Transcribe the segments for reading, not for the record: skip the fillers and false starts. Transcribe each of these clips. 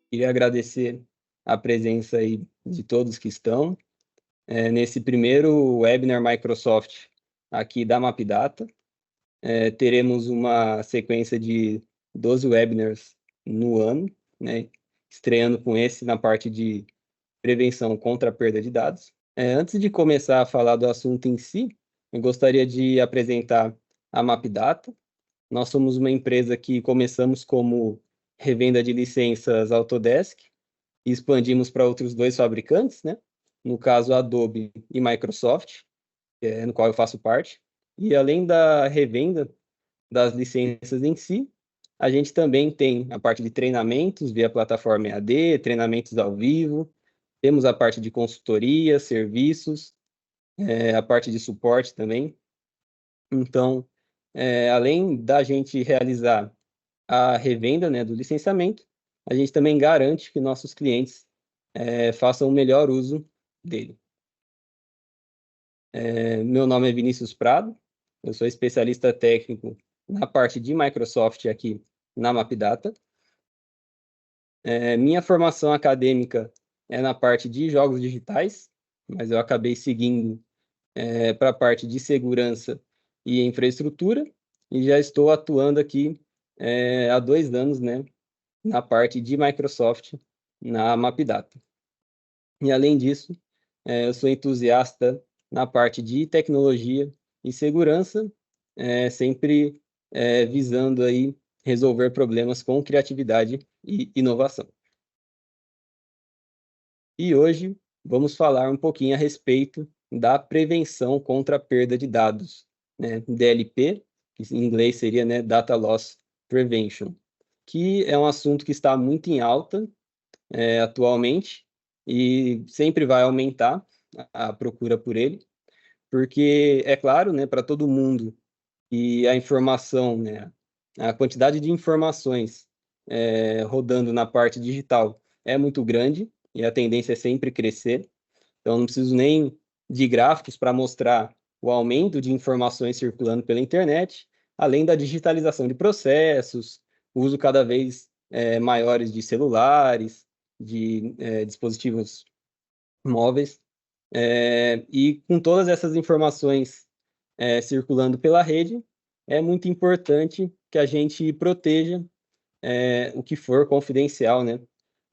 Queria agradecer a presença aí de todos que estão nesse primeiro webinar Microsoft aqui da MapData. Teremos uma sequência de 12 webinars no ano, né, estreando com esse na parte de prevenção contra a perda de dados. Antes de começar a falar do assunto em si, eu gostaria de apresentar a MapData. Nós somos uma empresa que começamos como revenda de licenças Autodesk e expandimos para outros dois fabricantes, né? No caso, Adobe e Microsoft, no qual eu faço parte. E além da revenda das licenças em si, a gente também tem a parte de treinamentos via plataforma EAD, treinamentos ao vivo, temos a parte de consultoria, serviços, a parte de suporte também. Então, além da gente realizar a revenda, né, do licenciamento, a gente também garante que nossos clientes façam o melhor uso dele. Meu nome é Vinícius Prado, eu sou especialista técnico na parte de Microsoft aqui na MapData. Minha formação acadêmica é na parte de jogos digitais, mas eu acabei seguindo para a parte de segurança e infraestrutura, e já estou atuando aqui há 2 anos, né, na parte de Microsoft, na MapData. E além disso, eu sou entusiasta na parte de tecnologia e segurança, sempre visando aí resolver problemas com criatividade e inovação. E hoje vamos falar um pouquinho a respeito da prevenção contra a perda de dados, né? DLP, que em inglês seria, né, Data Loss Prevention, que é um assunto que está muito em alta atualmente e sempre vai aumentar a procura por ele, porque é claro, né, para todo mundo e a informação, né, a quantidade de informações rodando na parte digital é muito grande e a tendência é sempre crescer. Então, não preciso nem de gráficos para mostrar o aumento de informações circulando pela internet, além da digitalização de processos, o uso cada vez maiores de celulares, de dispositivos móveis. E com todas essas informações circulando pela rede, é muito importante que a gente proteja o que for confidencial, né?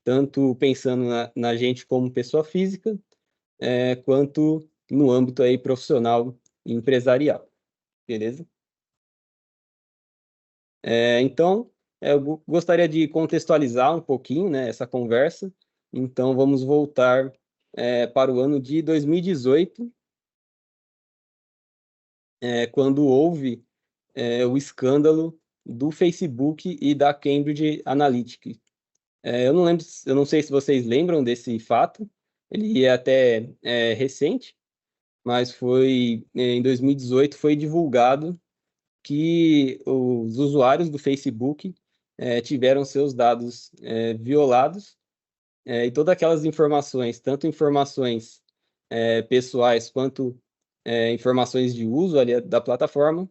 Tanto pensando na gente como pessoa física, quanto no âmbito aí profissional e empresarial, beleza? Então, eu gostaria de contextualizar um pouquinho, né, essa conversa. Então, vamos voltar para o ano de 2018, quando houve o escândalo do Facebook e da Cambridge Analytica. Eu não lembro, eu não sei se vocês lembram desse fato. Ele é até recente, mas foi em 2018 foi divulgado que os usuários do Facebook tiveram seus dados violados e todas aquelas informações, tanto informações pessoais quanto informações de uso ali da plataforma,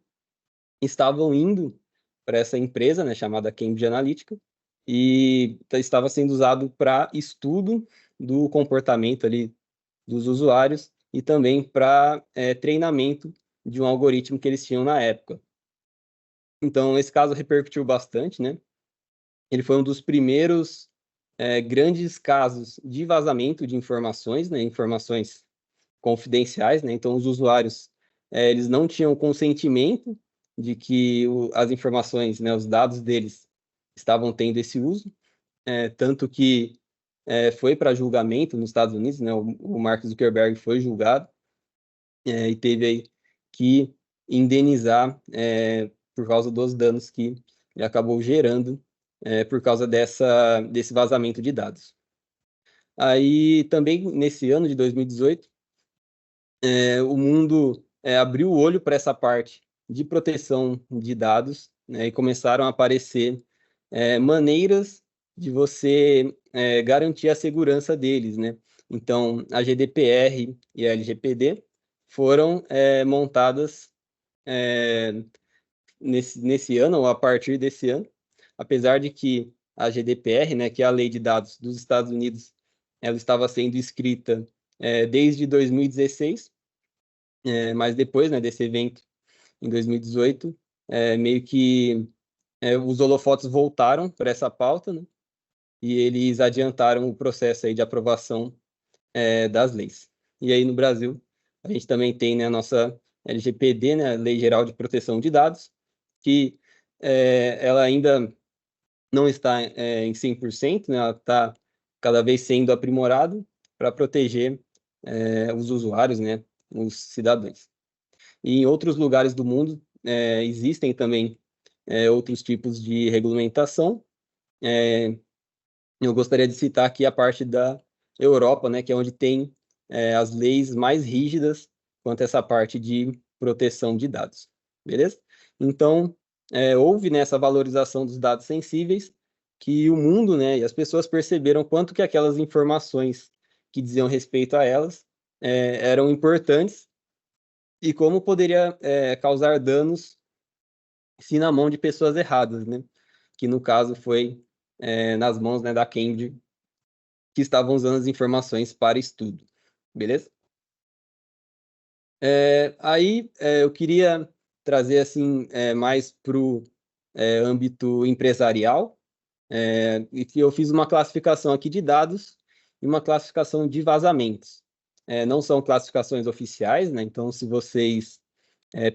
estavam indo para essa empresa, né, chamada Cambridge Analytica, e estava sendo usado para estudo do comportamento ali dos usuários e também para treinamento de um algoritmo que eles tinham na época. Então, esse caso repercutiu bastante, né? Ele foi um dos primeiros grandes casos de vazamento de informações, né? Informações confidenciais, né? Então, os usuários eles não tinham consentimento de que as informações, né, os dados deles estavam tendo esse uso, tanto que foi para julgamento nos Estados Unidos, né? O Mark Zuckerberg foi julgado e teve aí que indenizar por causa dos danos que ele acabou gerando por causa desse vazamento de dados. Aí, também, nesse ano de 2018, o mundo abriu o olho para essa parte de proteção de dados, né, e começaram a aparecer maneiras de você garantir a segurança deles, né? Então, a GDPR e a LGPD foram montadas nesse ano, ou a partir desse ano, apesar de que a GDPR, né, que é a Lei de Dados dos Estados Unidos, ela estava sendo escrita desde 2016, mas depois, né, desse evento, em 2018, meio que os holofotes voltaram para essa pauta, né, e eles adiantaram o processo aí de aprovação das leis. E aí no Brasil, a gente também tem, né, a nossa LGPD, né, Lei Geral de Proteção de Dados, que ela ainda não está em 100%, né, ela está cada vez sendo aprimorada para proteger os usuários, né, os cidadãos. E em outros lugares do mundo existem também outros tipos de regulamentação. Eu gostaria de citar aqui a parte da Europa, né, que é onde tem as leis mais rígidas quanto a essa parte de proteção de dados, beleza? Então, houve nessa valorização dos dados sensíveis que o mundo, né, e as pessoas perceberam quanto que aquelas informações que diziam respeito a elas eram importantes e como poderia causar danos se na mão de pessoas erradas, né? Que no caso foi nas mãos, né, da Cambridge, que estavam usando as informações para estudo, beleza? Aí eu queria trazer assim mais para o âmbito empresarial, e que eu fiz uma classificação aqui de dados e uma classificação de vazamentos. Não são classificações oficiais, né? Então, se vocês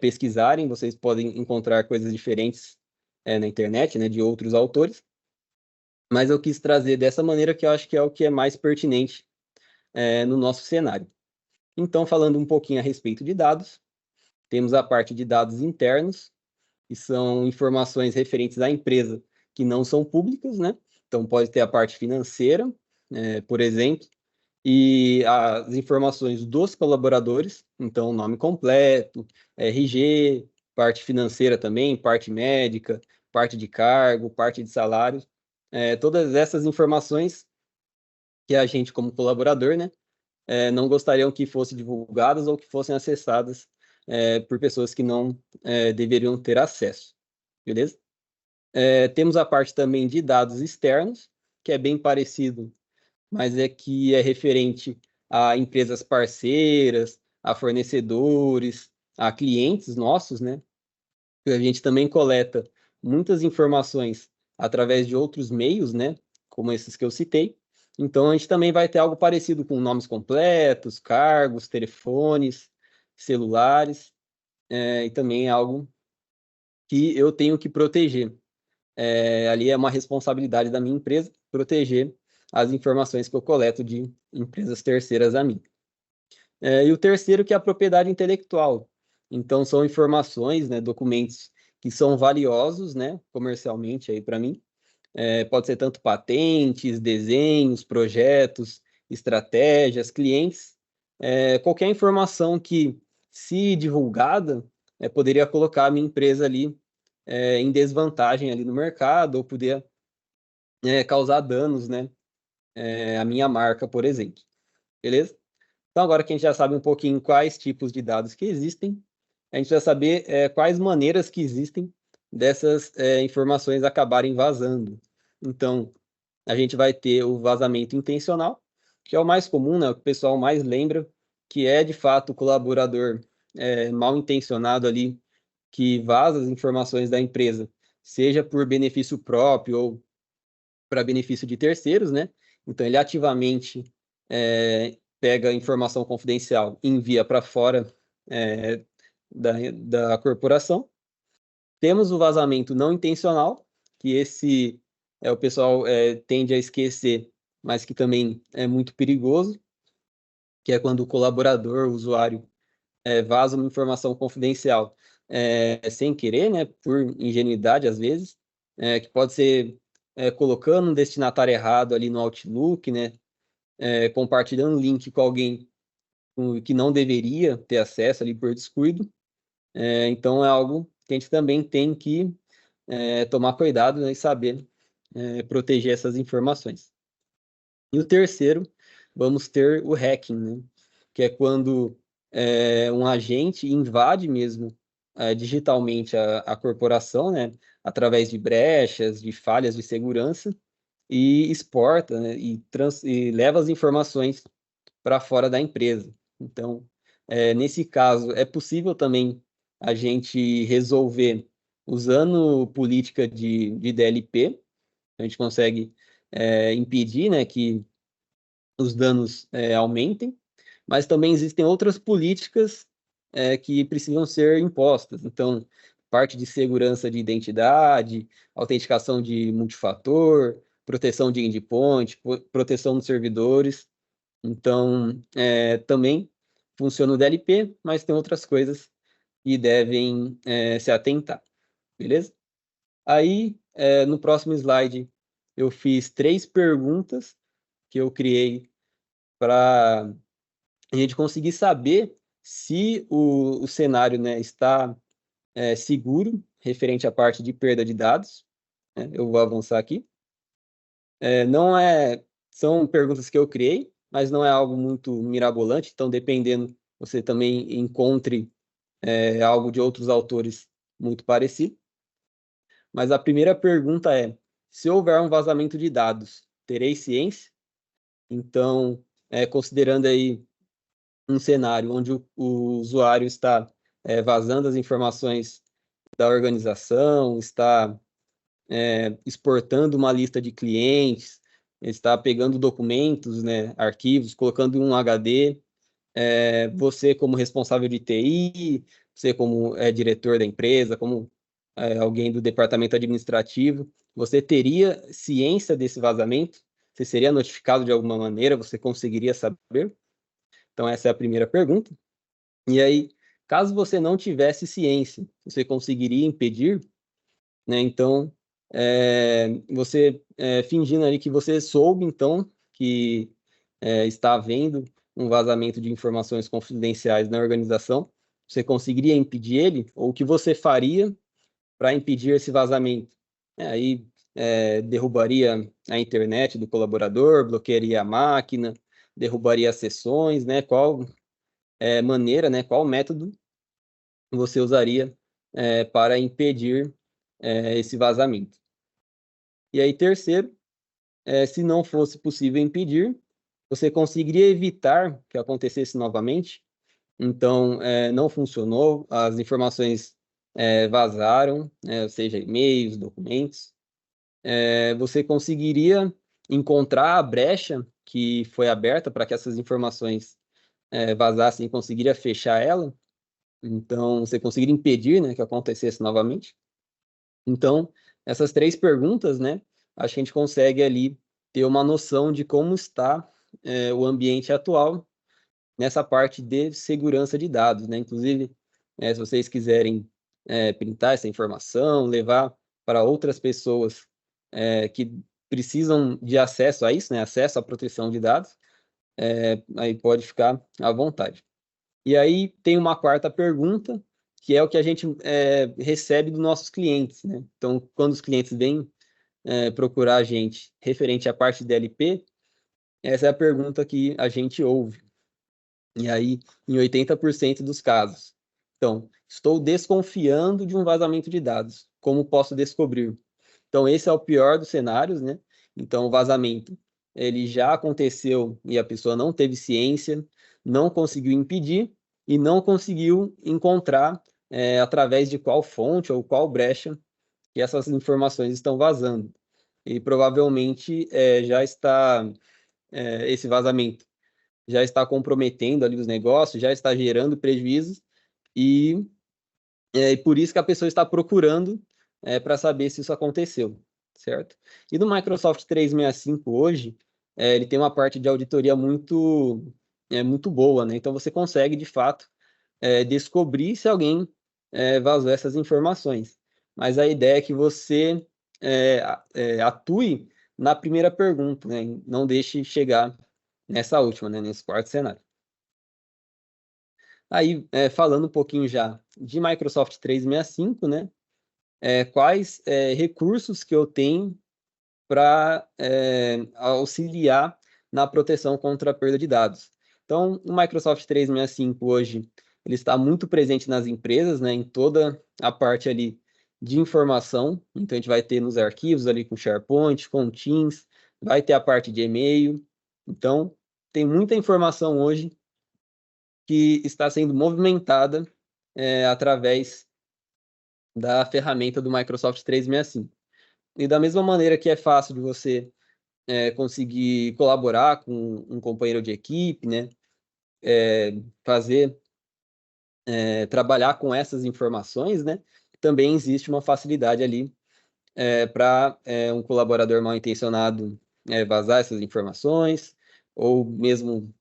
pesquisarem, vocês podem encontrar coisas diferentes na internet, né, de outros autores, mas eu quis trazer dessa maneira que eu acho que é o que é mais pertinente no nosso cenário. Então, falando um pouquinho a respeito de dados, temos a parte de dados internos, que são informações referentes à empresa que não são públicas, né? Então, pode ter a parte financeira, por exemplo, e as informações dos colaboradores, então, nome completo, RG, parte financeira também, parte médica, parte de cargo, parte de salário, todas essas informações que a gente, como colaborador, né, não gostariam que fossem divulgadas ou que fossem acessadas por pessoas que não deveriam ter acesso, beleza? Temos a parte também de dados externos, que é bem parecido, mas é que é referente a empresas parceiras, a fornecedores, a clientes nossos, né? A gente também coleta muitas informações através de outros meios, né? Como esses que eu citei. Então, a gente também vai ter algo parecido com nomes completos, cargos, telefones, celulares, e também é algo que eu tenho que proteger. Ali é uma responsabilidade da minha empresa proteger as informações que eu coleto de empresas terceiras a mim. E o terceiro que é a propriedade intelectual. Então, são informações, né, documentos que são valiosos, né, comercialmente aí para mim. Pode ser tanto patentes, desenhos, projetos, estratégias, clientes. Qualquer informação que, se divulgada, poderia colocar a minha empresa ali em desvantagem ali no mercado ou poderia causar danos, né, à minha marca, por exemplo. Beleza? Então, agora que a gente já sabe um pouquinho quais tipos de dados que existem, a gente vai saber quais maneiras que existem dessas informações acabarem vazando. Então, a gente vai ter o vazamento intencional, que é o mais comum, né, o que o pessoal mais lembra, que é de fato o colaborador mal intencionado ali, que vaza as informações da empresa, seja por benefício próprio ou para benefício de terceiros, né? Então, ele ativamente pega informação confidencial e envia para fora da corporação. Temos o vazamento não intencional, que esse o pessoal tende a esquecer, mas que também é muito perigoso, que é quando o colaborador, o usuário, vaza uma informação confidencial sem querer, né, por ingenuidade às vezes, que pode ser colocando um destinatário errado ali no Outlook, né, compartilhando um link com alguém que não deveria ter acesso ali por descuido. Então é algo que a gente também tem que tomar cuidado, né, e saber proteger essas informações. E o terceiro, vamos ter o hacking, né, que é quando um agente invade mesmo digitalmente a corporação, né, através de brechas, de falhas de segurança, e exporta, né, e leva as informações para fora da empresa. Então, nesse caso, é possível também a gente resolver usando política de DLP. A gente consegue impedir, né, que os danos aumentem, mas também existem outras políticas que precisam ser impostas. Então, parte de segurança de identidade, autenticação de multifator, proteção de endpoint, proteção dos servidores. Então, também funciona o DLP, mas tem outras coisas que devem se atentar, beleza? Aí, no próximo slide, eu fiz 3 perguntas que eu criei para a gente conseguir saber se o cenário, né, está seguro referente à parte de perda de dados, né? Eu vou avançar aqui. Não são perguntas que eu criei, mas não é algo muito mirabolante, então dependendo, você também encontre algo de outros autores muito parecido. Mas a primeira pergunta é: se houver um vazamento de dados, terei ciência? Então, considerando aí um cenário onde o usuário está vazando as informações da organização, está exportando uma lista de clientes, está pegando documentos, né, arquivos, colocando em um HD, você como responsável de TI, você como diretor da empresa, como alguém do departamento administrativo, você teria ciência desse vazamento? Você seria notificado de alguma maneira? Você conseguiria saber? Então, essa é a primeira pergunta. E aí, caso você não tivesse ciência, você conseguiria impedir, né? Então, você fingindo ali que você soube, então, que está havendo um vazamento de informações confidenciais na organização, você conseguiria impedir ele? Ou o que você faria para impedir esse vazamento? Aí, derrubaria a internet do colaborador, bloquearia a máquina, derrubaria as sessões, né? Qual maneira, né? Qual método você usaria para impedir esse vazamento? E aí, terceiro, se não fosse possível impedir, você conseguiria evitar que acontecesse novamente? Então, não funcionou, as informações vazaram, né, ou seja, e-mails, documentos. Você conseguiria encontrar a brecha que foi aberta para que essas informações vazassem e conseguiria fechar ela? Então, você conseguiria impedir, né, que acontecesse novamente? Então, essas 3 perguntas, né, acho que a gente consegue ali ter uma noção de como está o ambiente atual nessa parte de segurança de dados, né? Inclusive, se vocês quiserem printar essa informação, levar para outras pessoas que precisam de acesso a isso, né, acesso à proteção de dados, aí pode ficar à vontade. E aí tem uma quarta pergunta, que é o que a gente recebe dos nossos clientes, né? Então, quando os clientes vêm procurar a gente referente à parte de DLP, essa é a pergunta que a gente ouve. E aí, em 80% dos casos. Então, estou desconfiando de um vazamento de dados. Como posso descobrir? Então, esse é o pior dos cenários, né? Então, o vazamento, ele já aconteceu e a pessoa não teve ciência, não conseguiu impedir e não conseguiu encontrar através de qual fonte ou qual brecha que essas informações estão vazando. E provavelmente já está esse vazamento já está comprometendo ali os negócios, já está gerando prejuízos e por isso que a pessoa está procurando para saber se isso aconteceu, certo? E no Microsoft 365 hoje, ele tem uma parte de auditoria muito boa, né? Então você consegue, de fato, descobrir se alguém vazou essas informações. Mas a ideia é que você atue na primeira pergunta, né? Não deixe chegar nessa última, né? Nesse quarto cenário. Aí, falando um pouquinho já de Microsoft 365, né? Quais recursos que eu tenho para auxiliar na proteção contra a perda de dados. Então, o Microsoft 365 hoje, ele está muito presente nas empresas, né, em toda a parte ali de informação. Então, a gente vai ter nos arquivos ali com SharePoint, com Teams, vai ter a parte de e-mail. Então, tem muita informação hoje que está sendo movimentada através da ferramenta do Microsoft 365. E da mesma maneira que é fácil de você conseguir colaborar com um companheiro de equipe, né? Fazer, trabalhar com essas informações, né? Também existe uma facilidade ali para um colaborador mal intencionado vazar essas informações, ou mesmo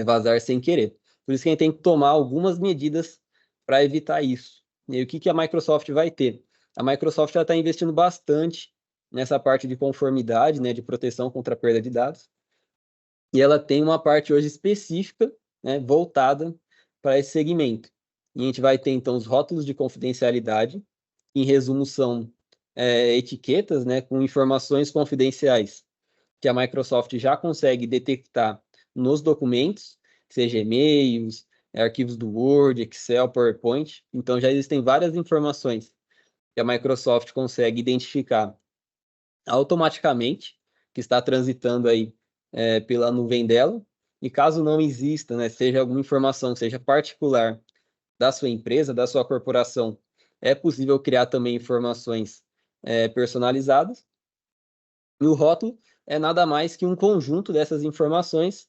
vazar sem querer. Por isso que a gente tem que tomar algumas medidas para evitar isso. E o que, que a Microsoft vai ter? A Microsoft está investindo bastante nessa parte de conformidade, né, de proteção contra a perda de dados, e ela tem uma parte hoje específica, né, voltada para esse segmento. E a gente vai ter, então, os rótulos de confidencialidade, que, em resumo, são etiquetas, né, com informações confidenciais, que a Microsoft já consegue detectar nos documentos, seja e-mails, arquivos do Word, Excel, PowerPoint. Então, já existem várias informações que a Microsoft consegue identificar automaticamente, que está transitando aí pela nuvem dela. E caso não exista, né, seja alguma informação, seja particular da sua empresa, da sua corporação, é possível criar também informações personalizadas. E o rótulo é nada mais que um conjunto dessas informações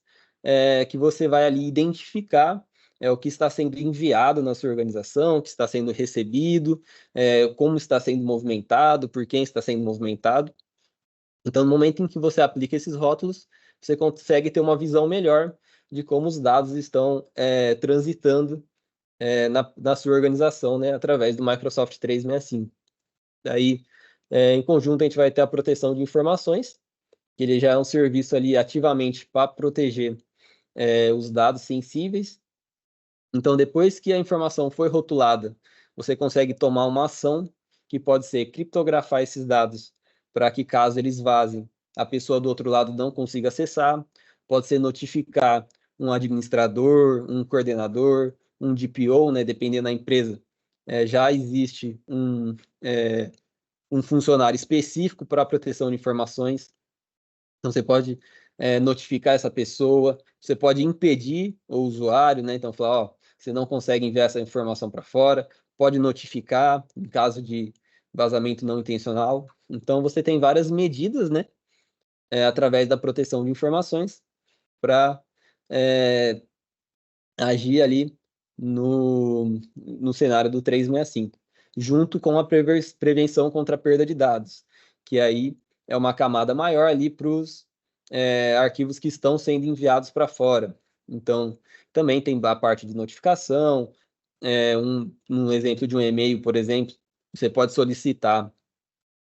que você vai ali identificar o que está sendo enviado na sua organização, o que está sendo recebido, como está sendo movimentado, por quem está sendo movimentado. Então, no momento em que você aplica esses rótulos, você consegue ter uma visão melhor de como os dados estão transitando na sua organização, né, através do Microsoft 365. Daí, em conjunto, a gente vai ter a proteção de informações, que ele já é um serviço ali ativamente para proteger os dados sensíveis. Então, depois que a informação foi rotulada, você consegue tomar uma ação que pode ser criptografar esses dados para que, caso eles vazem, a pessoa do outro lado não consiga acessar. Pode ser notificar um administrador, um coordenador, um DPO, né, dependendo da empresa. Já existe um funcionário específico para a proteção de informações. Então, você pode notificar essa pessoa, você pode impedir o usuário, né? Então, falar, ó, você não consegue enviar essa informação para fora, pode notificar em caso de vazamento não intencional. Então, você tem várias medidas, né? Através da proteção de informações para agir ali no cenário do 365, junto com a prevenção contra a perda de dados, que aí é uma camada maior ali para os arquivos que estão sendo enviados para fora. Então, também tem a parte de notificação, um exemplo de um e-mail, por exemplo, você pode solicitar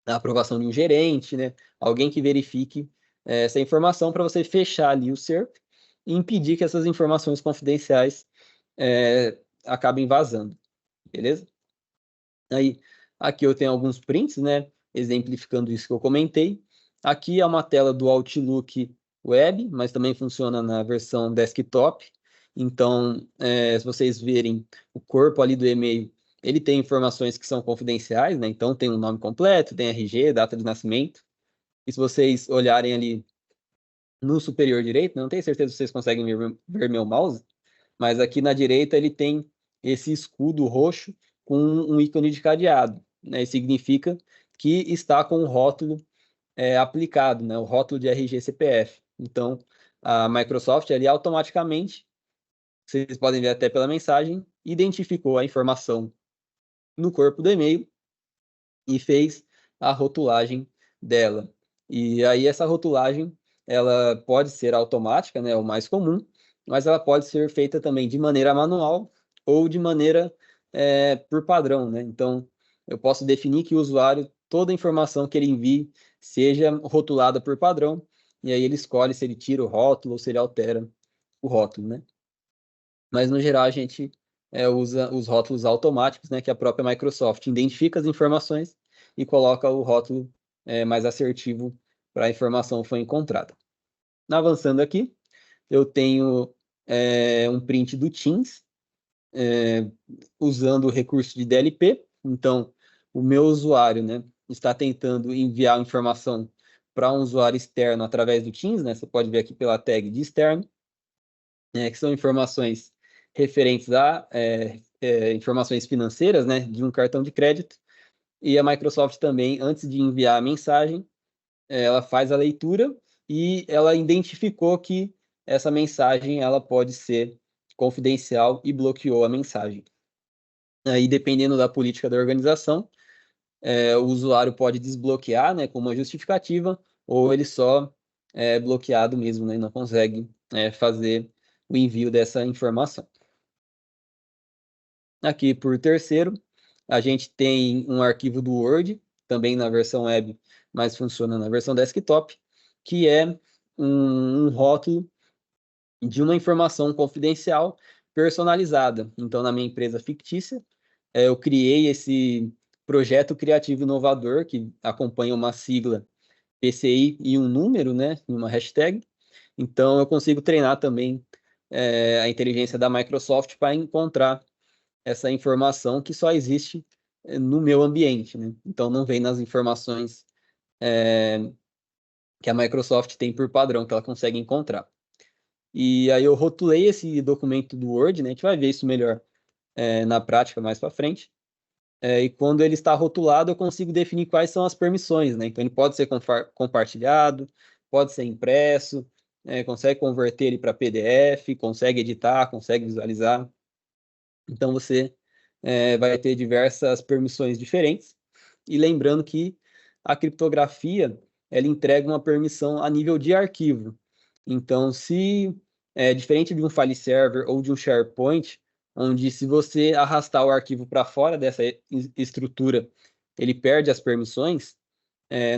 a aprovação de um gerente, né? Alguém que verifique essa informação para você fechar ali o cerco e impedir que essas informações confidenciais acabem vazando, beleza? Aí, aqui eu tenho alguns prints, né? Exemplificando isso que eu comentei. Aqui é uma tela do Outlook Web, mas também funciona na versão desktop. Então, se vocês verem o corpo ali do e-mail, ele tem informações que são confidenciais, né? Então, tem o nome completo, tem RG, data de nascimento. E se vocês olharem ali no superior direito, não tenho certeza se vocês conseguem ver meu mouse, mas aqui na direita ele tem esse escudo roxo com um ícone de cadeado, né? Isso significa que está com o rótulo aplicado, né? O rótulo de RG CPF. Então, a Microsoft ali automaticamente, vocês podem ver até pela mensagem, identificou a informação no corpo do e-mail e fez a rotulagem dela. E aí essa rotulagem, ela pode ser automática, né, o mais comum, mas ela pode ser feita também de maneira manual ou de maneira por padrão, né? Então, eu posso definir que o usuário, toda a informação que ele envie, seja rotulada por padrão, e aí ele escolhe se ele tira o rótulo ou se ele altera o rótulo, né? Mas, no geral, a gente usa os rótulos automáticos, né, que a própria Microsoft identifica as informações e coloca o rótulo mais assertivo para a informação que foi encontrada. Avançando aqui, eu tenho um print do Teams, usando o recurso de DLP. Então, o meu usuário, né, está tentando enviar informação para um usuário externo através do Teams, né? Você pode ver aqui pela tag de externo, que são informações referentes a informações financeiras, né, de um cartão de crédito. E a Microsoft também, antes de enviar a mensagem, ela faz a leitura e ela identificou que essa mensagem ela pode ser confidencial e bloqueou a mensagem. Aí, dependendo da política da organização, o usuário pode desbloquear, né, com uma justificativa, ou ele só é bloqueado mesmo, né, e não consegue fazer o envio dessa informação. Aqui, por terceiro, a gente tem um arquivo do Word, também na versão web, mas funciona na versão desktop, que é um rótulo de uma informação confidencial personalizada. Então, na minha empresa fictícia, eu criei esse projeto criativo inovador, que acompanha uma sigla PCI e um número, né, e uma hashtag. Então, eu consigo treinar também a inteligência da Microsoft para encontrar essa informação que só existe no meu ambiente, né? Então, não vem nas informações que a Microsoft tem por padrão, que ela consegue encontrar. E aí eu rotulei esse documento do Word, né? A gente vai ver isso melhor na prática mais para frente. E quando ele está rotulado, eu consigo definir quais são as permissões, né? Então ele pode ser compartilhado, pode ser impresso, consegue converter ele para PDF, consegue editar, consegue visualizar. Então você vai ter diversas permissões diferentes. E lembrando que a criptografia ela entrega uma permissão a nível de arquivo. Então, se diferente de um file server ou de um SharePoint, onde se você arrastar o arquivo para fora dessa estrutura, ele perde as permissões,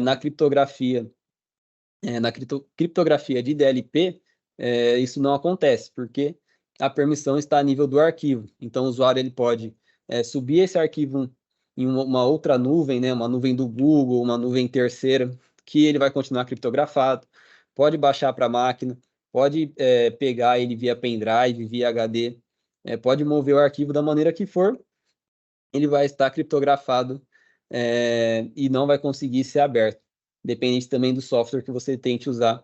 na criptografia, criptografia de DLP, isso não acontece, porque a permissão está a nível do arquivo. Então, o usuário ele pode subir esse arquivo em uma outra nuvem, né, uma nuvem do Google, uma nuvem terceira, que ele vai continuar criptografado, pode baixar para a máquina, pode pegar ele via pendrive, via HD, pode mover o arquivo da maneira que for, ele vai estar criptografado e não vai conseguir ser aberto. Depende também do software que você tente usar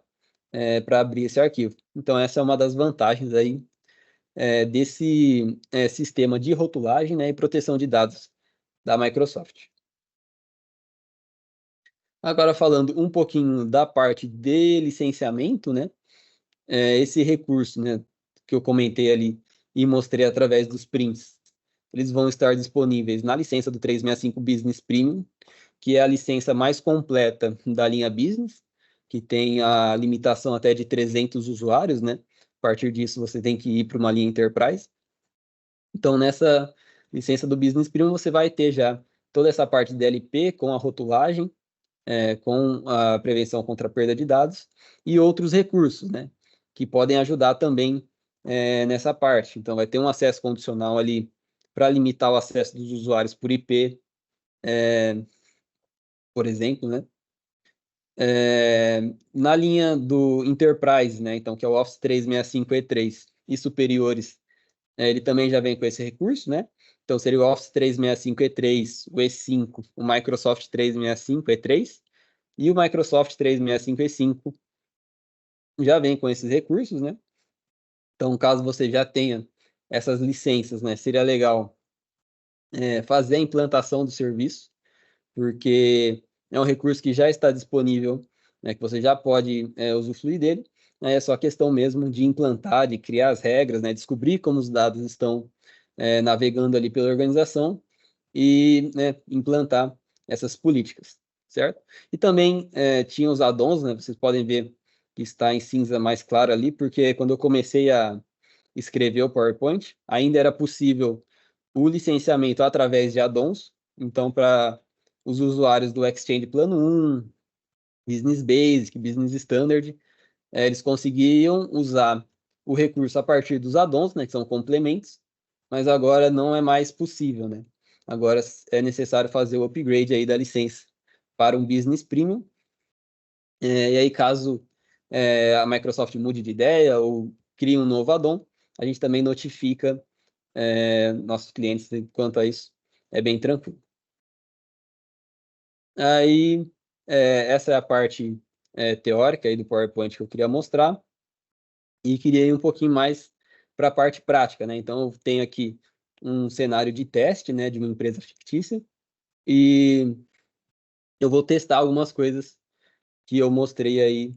para abrir esse arquivo. Então, essa é uma das vantagens aí desse sistema de rotulagem, né, e proteção de dados da Microsoft. Agora, falando um pouquinho da parte de licenciamento, né, esse recurso, né, que eu comentei ali e mostrei através dos prints, eles vão estar disponíveis na licença do 365 Business Premium, que é a licença mais completa da linha Business, que tem a limitação até de 300 usuários, né? A partir disso, você tem que ir para uma linha Enterprise. Então, nessa licença do Business Premium, você vai ter já toda essa parte de DLP com a rotulagem, com a prevenção contra a perda de dados e outros recursos, né? Que podem ajudar também nessa parte. Então, vai ter um acesso condicional ali para limitar o acesso dos usuários por IP, por exemplo, né? Na linha do Enterprise, né? Então, que é o Office 365 E3 e superiores, ele também já vem com esse recurso, né? Então, seria o Office 365 E3, o E5, o Microsoft 365 E3 e o Microsoft 365 E5 já vem com esses recursos, né? Então, caso você já tenha essas licenças, né? Seria legal fazer a implantação do serviço, porque é um recurso que já está disponível, né, que você já pode usufruir dele, né, é só questão mesmo de implantar, de criar as regras, né, descobrir como os dados estão navegando ali pela organização e né, implantar essas políticas, certo? E também tinha os add-ons, né, vocês podem ver que está em cinza mais claro ali, porque quando eu comecei a escrever o PowerPoint, ainda era possível o licenciamento através de add-ons, então para os usuários do Exchange Plano 1, Business Basic, Business Standard, eles conseguiam usar o recurso a partir dos add-ons, né, que são complementos, mas agora não é mais possível, né? Agora é necessário fazer o upgrade aí da licença para um Business Premium, e aí caso a Microsoft mude de ideia ou crie um novo add-on, a gente também notifica nossos clientes quanto a isso, é bem tranquilo. Aí, essa é a parte teórica aí do PowerPoint que eu queria mostrar e queria ir um pouquinho mais para a parte prática, né? Então, eu tenho aqui um cenário de teste, né, de uma empresa fictícia e eu vou testar algumas coisas que eu mostrei aí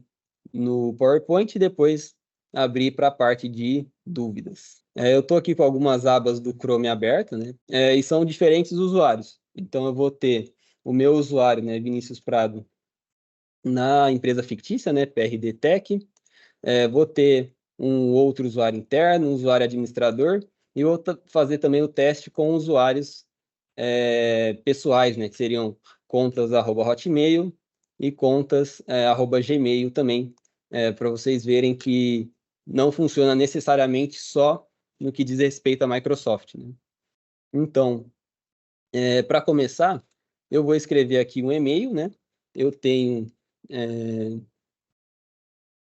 no PowerPoint e depois abrir para a parte de dúvidas. Eu estou aqui com algumas abas do Chrome abertas, né? E são diferentes usuários. Então, eu vou ter o meu usuário, né, Vinícius Prado, na empresa fictícia, né, PRD Tech. Vou ter um outro usuário interno, um usuário administrador, e vou fazer também o teste com usuários pessoais, né, que seriam contas @hotmail e contas @gmail também, para vocês verem que não funciona necessariamente só no que diz respeito à Microsoft, né? Então, para começar, eu vou escrever aqui um e-mail, né? Eu tenho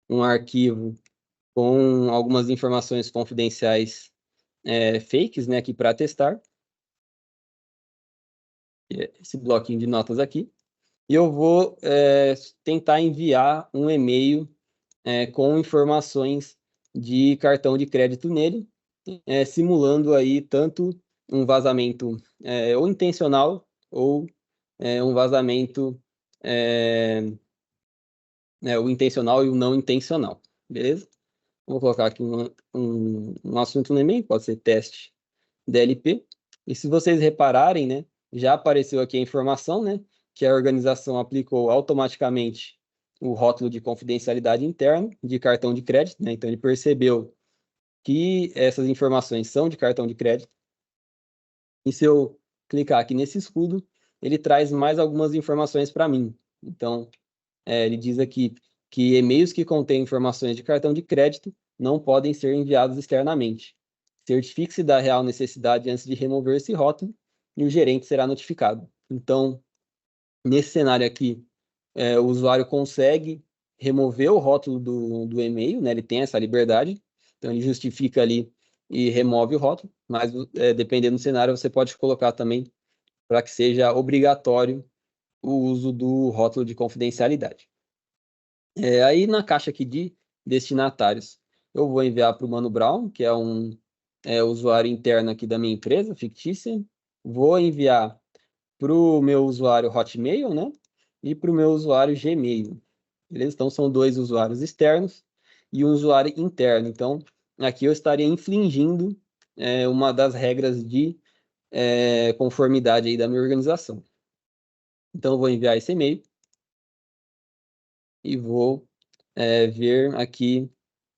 um arquivo com algumas informações confidenciais fakes, né, aqui para testar. Esse bloquinho de notas aqui. E eu vou tentar enviar um e-mail com informações de cartão de crédito nele, simulando aí tanto um vazamento ou intencional ou um vazamento o intencional e o não intencional, beleza? Vou colocar aqui um assunto no e-mail, pode ser teste DLP. E se vocês repararem, né, já apareceu aqui a informação, né, que a organização aplicou automaticamente o rótulo de confidencialidade interno de cartão de crédito, né? Então ele percebeu que essas informações são de cartão de crédito. E se eu clicar aqui nesse escudo, ele traz mais algumas informações para mim. Então, ele diz aqui que e-mails que contêm informações de cartão de crédito não podem ser enviados externamente. Certifique-se da real necessidade antes de remover esse rótulo e o gerente será notificado. Então, nesse cenário aqui, o usuário consegue remover o rótulo do e-mail, né? Ele tem essa liberdade, então ele justifica ali e remove o rótulo, mas dependendo do cenário, você pode colocar também para que seja obrigatório o uso do rótulo de confidencialidade. Aí na caixa aqui de destinatários, eu vou enviar para o Mano Brown, que é um usuário interno aqui da minha empresa, fictícia. Vou enviar para o meu usuário Hotmail, né? E para o meu usuário Gmail. Beleza? Então, são dois usuários externos e um usuário interno. Então, aqui eu estaria infringindo uma das regras de conformidade aí da minha organização. Então, eu vou enviar esse e-mail e vou ver aqui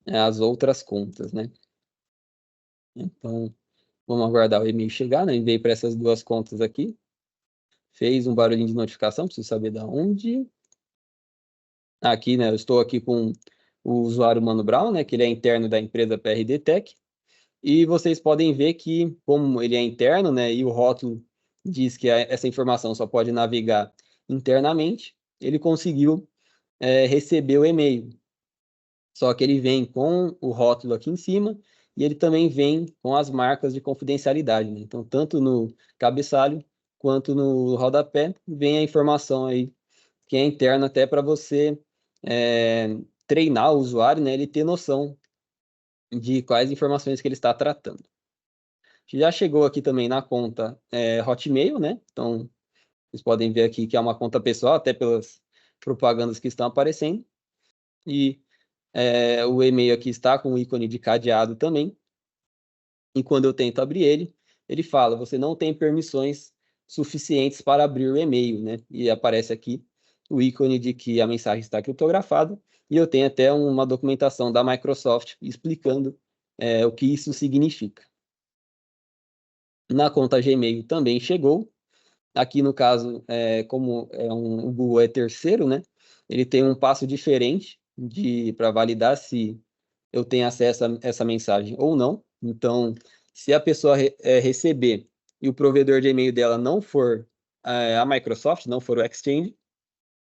as outras contas, né? Então, vamos aguardar o e-mail chegar, né? Enviei para essas duas contas aqui. Fez um barulhinho de notificação, preciso saber da onde. Aqui, né? Eu estou aqui com o usuário Mano Brown, né? Que ele é interno da empresa PRD Tech. E vocês podem ver que, como ele é interno, né? E o rótulo diz que essa informação só pode navegar internamente, ele conseguiu receber o e-mail. Só que ele vem com o rótulo aqui em cima e ele também vem com as marcas de confidencialidade, né? Então, tanto no cabeçalho quanto no rodapé, vem a informação aí que é interna até para você treinar o usuário, né? Ele ter noção de quais informações que ele está tratando. Já chegou aqui também na conta Hotmail, né? Então, vocês podem ver aqui que é uma conta pessoal, até pelas propagandas que estão aparecendo. E o e-mail aqui está com o ícone de cadeado também. E quando eu tento abrir ele, ele fala: você não tem permissões suficientes para abrir o e-mail, né? E aparece aqui o ícone de que a mensagem está criptografada. E eu tenho até uma documentação da Microsoft explicando o que isso significa. Na conta Gmail também chegou. Aqui no caso, como o Google é terceiro, né? Ele tem um passo diferente para validar se eu tenho acesso a essa mensagem ou não. Então, se a pessoa receber e o provedor de e-mail dela não for a Microsoft, não for o Exchange,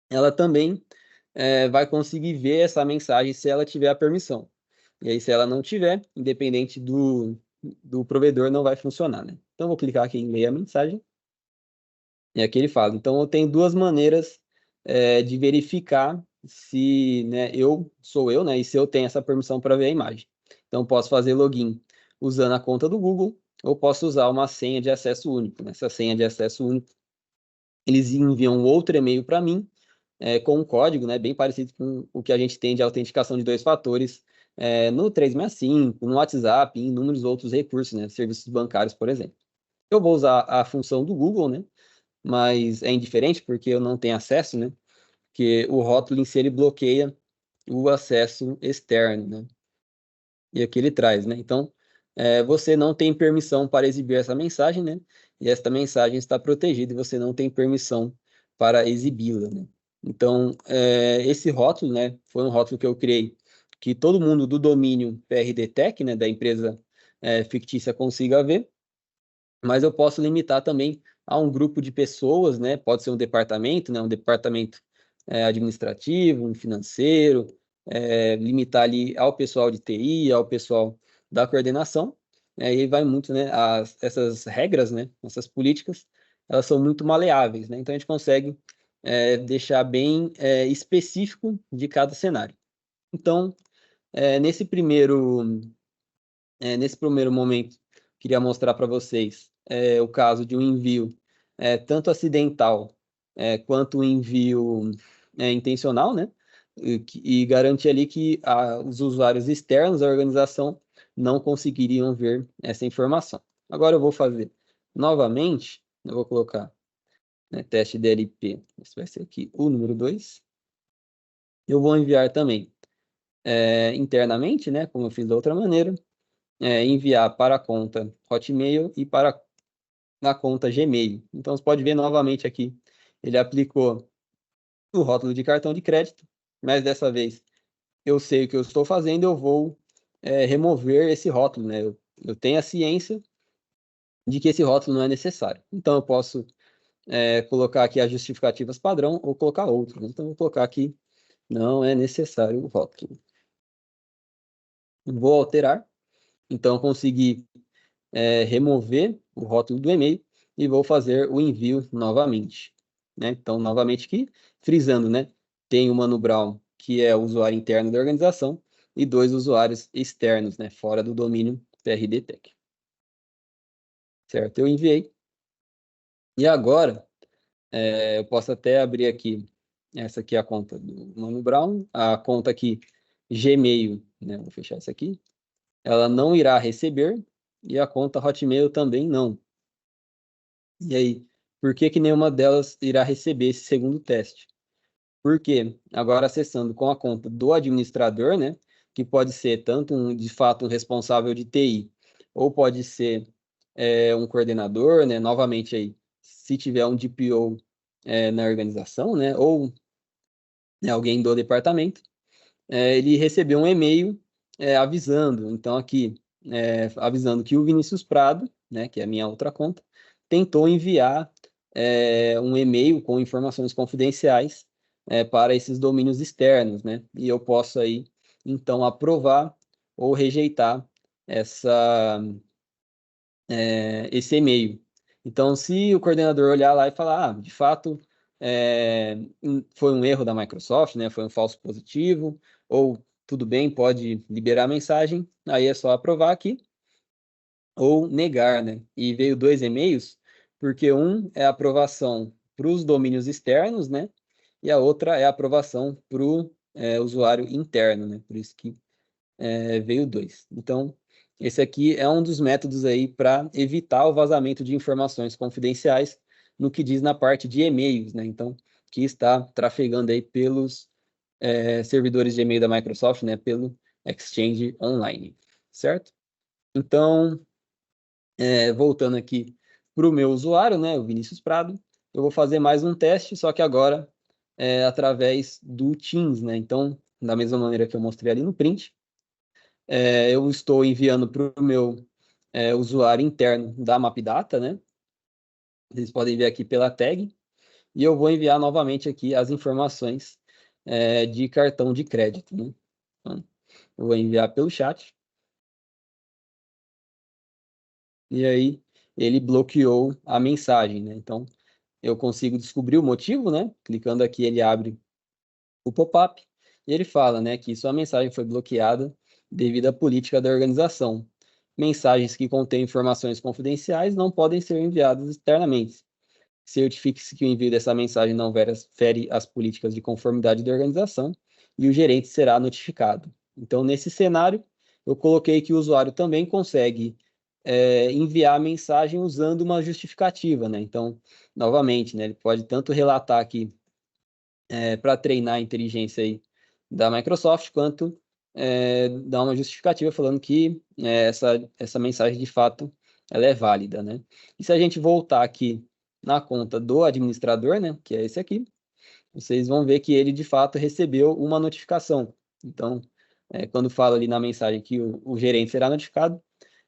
ela também vai conseguir ver essa mensagem se ela tiver a permissão. E aí, se ela não tiver, independente do provedor, não vai funcionar, né? Então, vou clicar aqui em ler a mensagem. E aqui ele fala. Então, eu tenho duas maneiras de verificar se, né, sou eu, né, e se eu tenho essa permissão para ver a imagem. Então, posso fazer login usando a conta do Google, ou posso usar uma senha de acesso único. Nessa senha de acesso único, eles enviam outro e-mail para mim, com um código, né, bem parecido com o que a gente tem de autenticação de 2 fatores, no 365, no WhatsApp, em inúmeros outros recursos, né, serviços bancários, por exemplo. Eu vou usar a função do Google, né, mas é indiferente porque eu não tenho acesso, né, porque o rótulo em si ele bloqueia o acesso externo, né, e aqui ele traz, né, então você não tem permissão para exibir essa mensagem, né, e esta mensagem está protegida e você não tem permissão para exibi-la, né. Então, esse rótulo, né, foi um rótulo que eu criei, que todo mundo do domínio PRD-Tech, né, da empresa fictícia consiga ver, mas eu posso limitar também a um grupo de pessoas, né? Pode ser um departamento, né? Um departamento administrativo, um financeiro, limitar ali ao pessoal de TI, ao pessoal da coordenação, e vai muito, né? Essas regras, né? Essas políticas, elas são muito maleáveis, né? Então a gente consegue deixar bem específico de cada cenário. Então, nesse primeiro momento, queria mostrar para vocês o caso de um envio tanto acidental quanto um envio intencional, né? E garantir ali que os usuários externos da organização não conseguiriam ver essa informação. Agora eu vou fazer novamente, eu vou colocar teste DLP, esse vai ser aqui o número 2. Eu vou enviar também internamente, né? Como eu fiz da outra maneira, enviar para a conta Hotmail e para a conta Gmail. Então, você pode ver novamente aqui, ele aplicou o rótulo de cartão de crédito, mas dessa vez eu sei o que eu estou fazendo, eu vou remover esse rótulo, né? Eu tenho a ciência de que esse rótulo não é necessário. Então, eu posso colocar aqui as justificativas padrão ou colocar outro. Então, eu vou colocar aqui, não é necessário o rótulo. Vou alterar. Então, eu consegui remover o rótulo do e-mail e vou fazer o envio novamente, né? Então, novamente aqui, frisando, né? Tem o Mano Brown, que é o usuário interno da organização, e 2 usuários externos, né? Fora do domínio PRD-Tech. Certo? Eu enviei. E agora, eu posso até abrir aqui, essa aqui é a conta do Mano Brown, a conta aqui Gmail, né? Vou fechar essa aqui. Ela não irá receber, e a conta Hotmail também não. E aí, por que que nenhuma delas irá receber esse segundo teste? Porque agora acessando com a conta do administrador, né, que pode ser tanto de fato um responsável de TI, ou pode ser um coordenador, né, novamente aí, se tiver um DPO na organização, né, ou alguém do departamento, ele recebeu um e-mail avisando, então aqui, avisando que o Vinícius Prado, né, que é a minha outra conta, tentou enviar um e-mail com informações confidenciais para esses domínios externos, né, e eu posso aí, então, aprovar ou rejeitar esse e-mail. Então, se o coordenador olhar lá e falar, de fato, foi um erro da Microsoft, né, foi um falso positivo, ou tudo bem, pode liberar a mensagem, aí é só aprovar aqui, ou negar, né? E veio 2 e-mails, porque um é a aprovação para os domínios externos, né? E a outra é a aprovação para o usuário interno, né? Por isso que veio 2. Então, esse aqui é um dos métodos aí para evitar o vazamento de informações confidenciais no que diz na parte de e-mails, né? Então, que está trafegando aí pelos servidores de e-mail da Microsoft, né? Pelo Exchange Online, certo? Então, voltando aqui para o meu usuário, né? O Vinícius Prado, eu vou fazer mais um teste, só que agora através do Teams, né? Então, da mesma maneira que eu mostrei ali no print, eu estou enviando para o meu usuário interno da MapData, né? Vocês podem ver aqui pela tag, e eu vou enviar novamente aqui as informações de cartão de crédito, né? Então, eu vou enviar pelo chat, e aí ele bloqueou a mensagem, né? Então, eu consigo descobrir o motivo, né? Clicando aqui, ele abre o pop-up, e ele fala, né, que sua mensagem foi bloqueada devido à política da organização. Mensagens que contêm informações confidenciais não podem ser enviadas externamente. Certifique-se que o envio dessa mensagem não fere as políticas de conformidade da organização e o gerente será notificado. Então, nesse cenário, eu coloquei que o usuário também consegue enviar a mensagem usando uma justificativa, né? Então, novamente, né, ele pode tanto relatar aqui para treinar a inteligência aí da Microsoft, quanto dar uma justificativa falando que essa mensagem de fato ela é válida, né? E se a gente voltar aqui na conta do administrador, né, que é esse aqui, vocês vão ver que ele de fato recebeu uma notificação. Então, quando fala ali na mensagem que o gerente será notificado,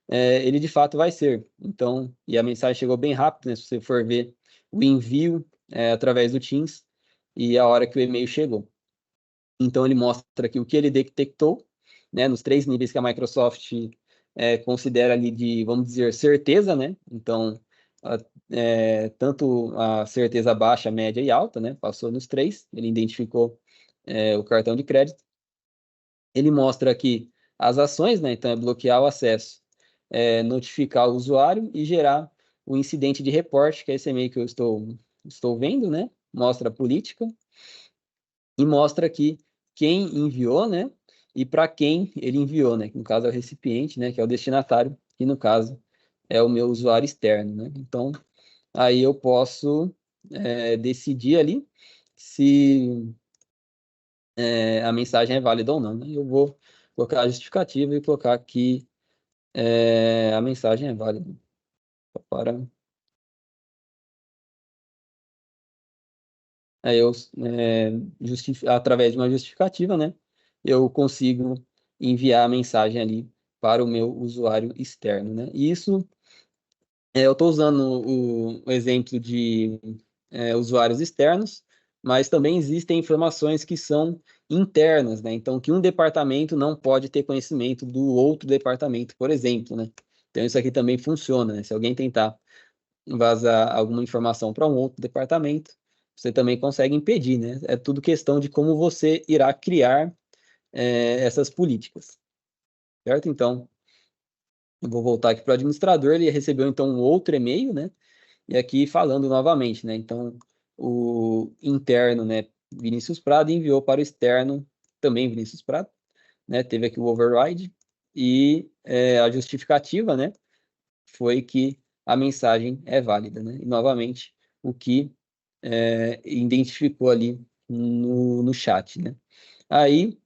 ele de fato vai ser. Então, e a mensagem chegou bem rápido, né? Se você for ver o envio através do Teams e a hora que o e-mail chegou. Então, ele mostra aqui o que ele detectou, né, nos 3 níveis que a Microsoft considera ali de, vamos dizer, certeza, né? Então, tanto a certeza baixa, média e alta, né? Passou nos 3, ele identificou o cartão de crédito. Ele mostra aqui as ações, né? Então, é bloquear o acesso, notificar o usuário e gerar o incidente de reporte, que é esse e-mail que eu estou vendo, né? Mostra a política e mostra aqui quem enviou, né? E para quem ele enviou, né? Que no caso é o recipiente, né? Que é o destinatário, que no caso é o meu usuário externo, né? Então, aí eu posso decidir ali se a mensagem é válida ou não, né? Eu vou colocar a justificativa e colocar que a mensagem é válida para. Aí eu, através de uma justificativa, né, eu consigo enviar a mensagem ali para o meu usuário externo, né? E isso, eu estou usando o exemplo de usuários externos, mas também existem informações que são internas, né? Então, que um departamento não pode ter conhecimento do outro departamento, por exemplo, né? Então, isso aqui também funciona, né? Se alguém tentar vazar alguma informação para um outro departamento, você também consegue impedir, né? É tudo questão de como você irá criar essas políticas, certo? Então, eu vou voltar aqui para o administrador, ele recebeu então um outro e-mail, né? E aqui falando novamente, né? Então, o interno, né? Vinícius Prado enviou para o externo, também Vinícius Prado, né? Teve aqui o override e a justificativa, né? Foi que a mensagem é válida, né? E novamente, o que identificou ali no chat, né? Aí,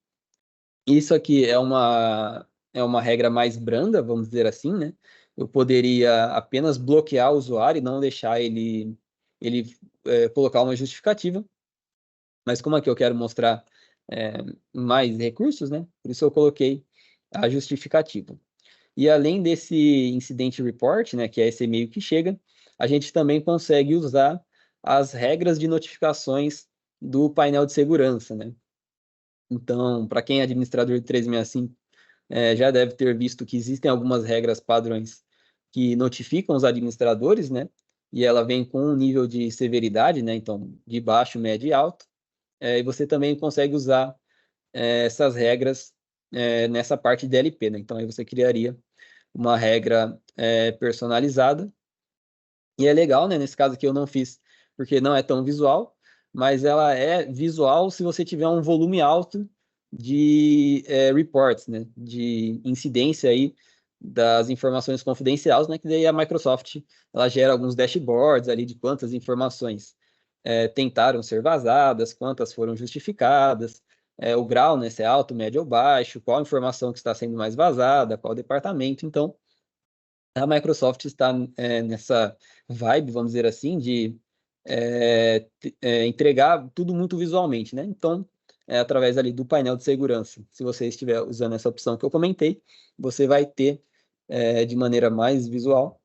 isso aqui é uma regra mais branda, vamos dizer assim, né? Eu poderia apenas bloquear o usuário e não deixar ele colocar uma justificativa, mas como aqui eu quero mostrar é, mais recursos, né? Por isso eu coloquei a justificativa. E além desse incident report, né, que é esse e-mail que chega, a gente também consegue usar as regras de notificações do painel de segurança, né? Então, para quem é administrador de 365, já deve ter visto que existem algumas regras padrões que notificam os administradores, né? E ela vem com um nível de severidade, né? Então, de baixo, médio e alto. E você também consegue usar essas regras nessa parte de DLP, né? Então, aí você criaria uma regra personalizada. E é legal, né? Nesse caso aqui eu não fiz porque não é tão visual, mas ela é visual se você tiver um volume alto de reports, né? De incidência aí das informações confidenciais, né? Que daí a Microsoft ela gera alguns dashboards ali de quantas informações tentaram ser vazadas, quantas foram justificadas, o grau, né? Se é alto, médio ou baixo, qual informação que está sendo mais vazada, qual departamento. Então, a Microsoft está nessa vibe, vamos dizer assim, de entregar tudo muito visualmente, né? Então, através ali do painel de segurança, se você estiver usando essa opção que eu comentei, você vai ter de maneira mais visual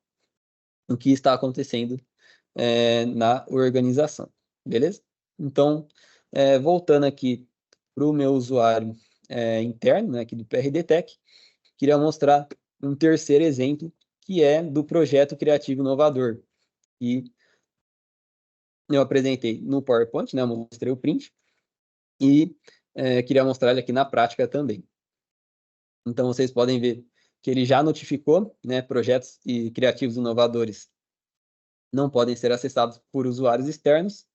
o que está acontecendo na organização, beleza? Então, voltando aqui para o meu usuário interno, né, aqui do PRD Tech, queria mostrar um terceiro exemplo, que é do projeto criativo inovador, que eu apresentei no PowerPoint, né, eu mostrei o print, e queria mostrar ele aqui na prática também. Então, vocês podem ver que ele já notificou, né, projetos e criativos inovadores não podem ser acessados por usuários externos.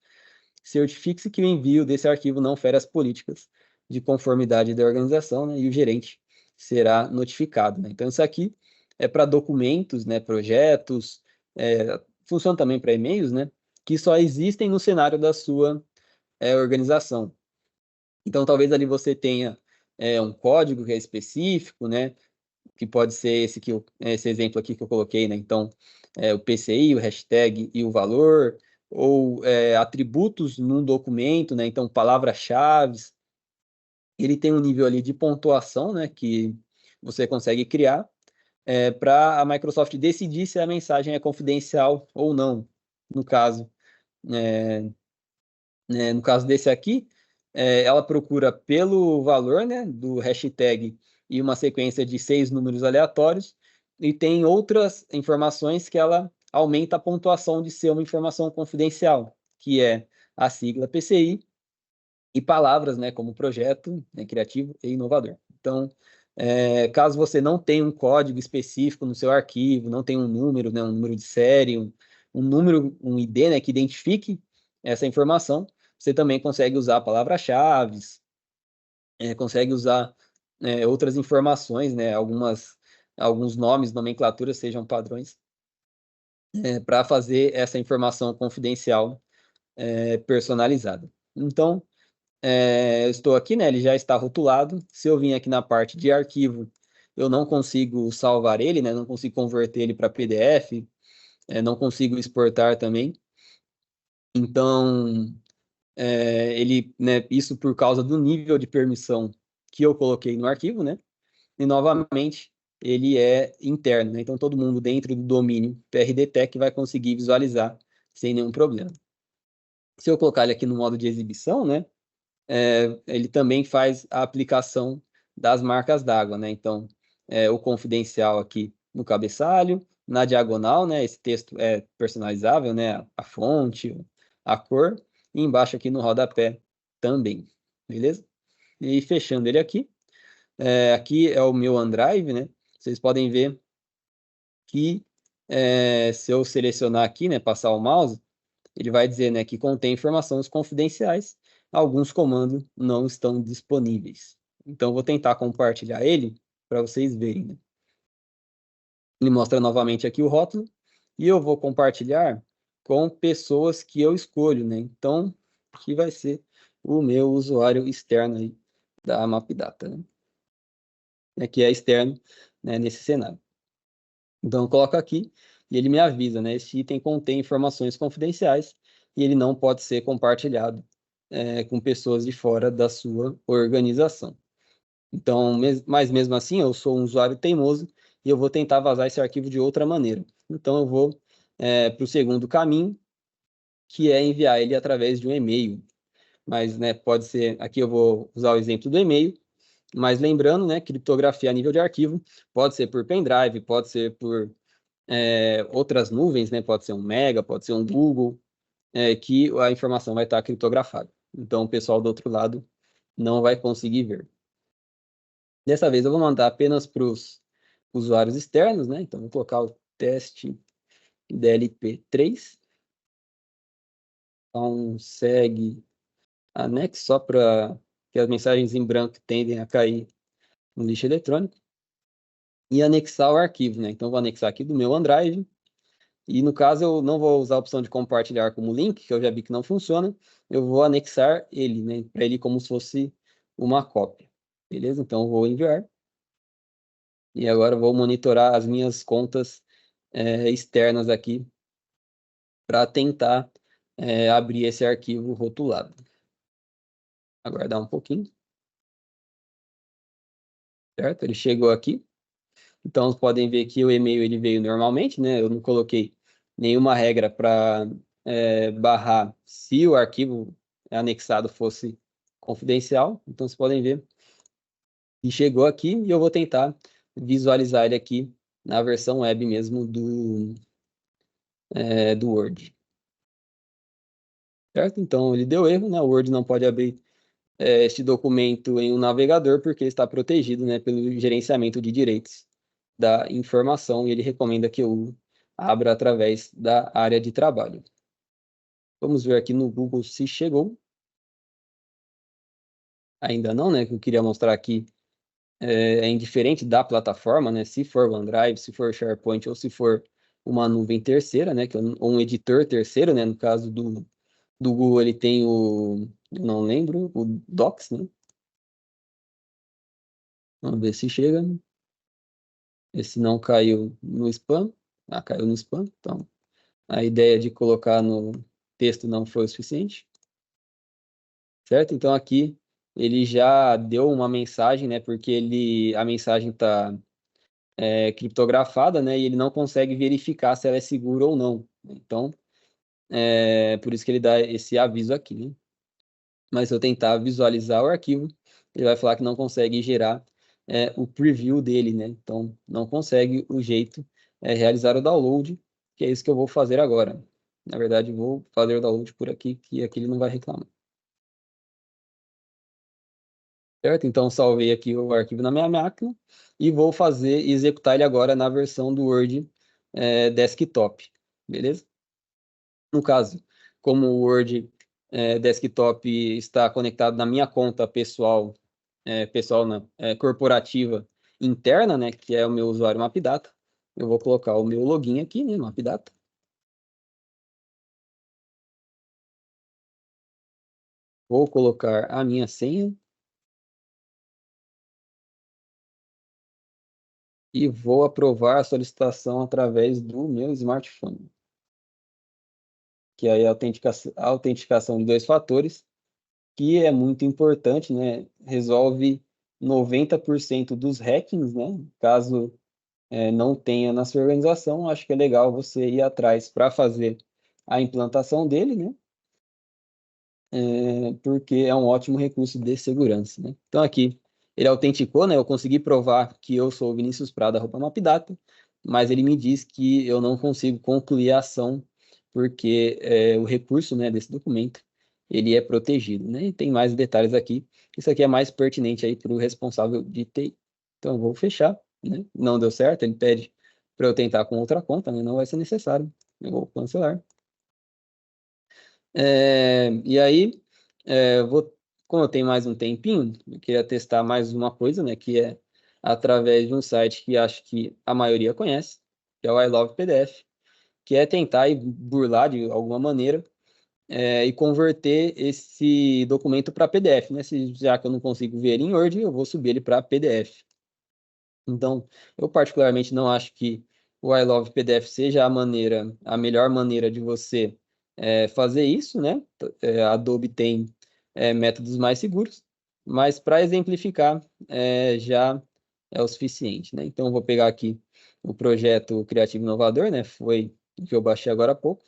Certifique-se que o envio desse arquivo não fere as políticas de conformidade da organização, né, e o gerente será notificado, né? Então, isso aqui é para documentos, né, projetos, funciona também para e-mails, né, que só existem no cenário da sua organização. Então, talvez ali você tenha um código que é específico, né, que pode ser esse exemplo aqui que eu coloquei, né? Então, o PCI, o hashtag e o valor, ou atributos num documento, né? Então, palavras-chave. Ele tem um nível ali de pontuação, né? Que você consegue criar para a Microsoft decidir se a mensagem é confidencial ou não. No caso, é, no caso desse aqui, ela procura pelo valor, né, do hashtag e uma sequência de 6 números aleatórios, e tem outras informações que ela aumenta a pontuação de ser uma informação confidencial, que é a sigla PCI e palavras, né, como projeto, né, criativo e inovador. Então, caso você não tenha um código específico no seu arquivo, não tenha um número, né, um número de série, um número, um ID, né, que identifique essa informação, você também consegue usar palavras-chave, consegue usar outras informações, né, alguns nomes, nomenclaturas sejam padrões, para fazer essa informação confidencial personalizada. Então, eu estou aqui, né? Ele já está rotulado. Se eu vim aqui na parte de arquivo, eu não consigo salvar ele, né? Não consigo converter ele para PDF, não consigo exportar também. Então, ele, né? Isso por causa do nível de permissão que eu coloquei no arquivo, né? E novamente, ele é interno, né? Então, todo mundo dentro do domínio PRDTech vai conseguir visualizar sem nenhum problema. Se eu colocar ele aqui no modo de exibição, né? Ele também faz a aplicação das marcas d'água, né? Então, o confidencial aqui no cabeçalho, na diagonal, né? Esse texto é personalizável, né? A fonte, a cor, e embaixo aqui no rodapé também, beleza? E fechando ele aqui, aqui é o meu OneDrive, né? Vocês podem ver que se eu selecionar aqui, né? Passar o mouse, ele vai dizer, né, que contém informações confidenciais, alguns comandos não estão disponíveis. Então, vou tentar compartilhar ele para vocês verem, né? Ele mostra novamente aqui o rótulo e eu vou compartilhar com pessoas que eu escolho, né? Então, aqui vai ser o meu usuário externo aí da MapData, né? Que é externo, né, nesse cenário. Então, eu coloco aqui e ele me avisa, né? Esse item contém informações confidenciais e ele não pode ser compartilhado com pessoas de fora da sua organização. Então, mas mesmo assim, eu sou um usuário teimoso e eu vou tentar vazar esse arquivo de outra maneira. Então, eu vou para o segundo caminho, que é enviar ele através de um e-mail. Mas, né, pode ser, aqui eu vou usar o exemplo do e-mail, mas lembrando, né, criptografia a nível de arquivo pode ser por pendrive, pode ser por outras nuvens, né, pode ser um Mega, pode ser um Google, que a informação vai estar criptografada. Então, o pessoal do outro lado não vai conseguir ver. Dessa vez, eu vou mandar apenas para os usuários externos, né? Então, vou colocar o teste DLP3. Então, segue anexo, só para que as mensagens em branco tendem a cair no lixo eletrônico. E anexar o arquivo, né? Então, vou anexar aqui do meu OneDrive. E no caso, eu não vou usar a opção de compartilhar como link, que eu já vi que não funciona. Eu vou anexar ele, né? Para ele como se fosse uma cópia. Beleza? Então, eu vou enviar. E agora eu vou monitorar as minhas contas externas aqui para tentar abrir esse arquivo rotulado. Aguardar um pouquinho. Certo? Ele chegou aqui. Então, vocês podem ver que o e-mail ele veio normalmente, né? Eu não coloquei nenhuma regra para barrar se o arquivo anexado fosse confidencial. Então, vocês podem ver que chegou aqui e eu vou tentar visualizar ele aqui na versão web mesmo do Word. Certo? Então, ele deu erro, né? O Word não pode abrir este documento em um navegador, porque está protegido, né, pelo gerenciamento de direitos da informação, e ele recomenda que eu abra através da área de trabalho. Vamos ver aqui no Google se chegou. Ainda não, né? Que eu queria mostrar aqui é indiferente da plataforma, né? Se for OneDrive, se for SharePoint ou se for uma nuvem terceira, né? Ou um editor terceiro, né? No caso do Google, ele tem eu não lembro, o Docs, né? Vamos ver se chega. Esse não caiu no spam. Ah, caiu no spam. Então, a ideia de colocar no texto não foi o suficiente, certo? Então, aqui ele já deu uma mensagem, né? Porque a mensagem está criptografada, né? E ele não consegue verificar se ela é segura ou não. Então, por isso que ele dá esse aviso aqui, né? Mas se eu tentar visualizar o arquivo, ele vai falar que não consegue gerar o preview dele, né? Então, não consegue o jeito realizar o download, que é isso que eu vou fazer agora. Na verdade, vou fazer o download por aqui, que aqui ele não vai reclamar. Certo? Então, salvei aqui o arquivo na minha máquina e vou executar ele agora na versão do Word desktop, beleza? No caso, como o Word desktop está conectado na minha conta pessoal, pessoal não, corporativa interna, né, que é o meu usuário Mapdata, eu vou colocar o meu login aqui, né, Mapdata. Vou colocar a minha senha e vou aprovar a solicitação através do meu smartphone, que aí é a autenticação de dois fatores, que é muito importante, né? Resolve 90% dos hackings, né? Caso não tenha na sua organização, acho que é legal você ir atrás para fazer a implantação dele, né? Porque é um ótimo recurso de segurança, né? Então aqui ele autenticou, né? Eu consegui provar que eu sou o Vinícius Prada, arroba Mapdata, mas ele me diz que eu não consigo concluir a ação porque o recurso, né, desse documento ele é protegido, né? E tem mais detalhes aqui. Isso aqui é mais pertinente aí para o responsável de TI. Então eu vou fechar, né? Não deu certo, ele pede para eu tentar com outra conta, né? Não vai ser necessário. Eu vou cancelar. E aí, como eu tenho mais um tempinho, eu queria testar mais uma coisa, né, que é através de um site que acho que a maioria conhece, que é o I Love PDF, que é tentar burlar de alguma maneira e converter esse documento para PDF, né? Já que eu não consigo ver ele em Word, eu vou subir ele para PDF. Então, eu particularmente não acho que o I Love PDF seja a melhor maneira de você fazer isso, né? A Adobe tem métodos mais seguros, mas para exemplificar já é o suficiente, né? Então, eu vou pegar aqui o projeto Criativo Inovador, né? Foi o que eu baixei agora há pouco,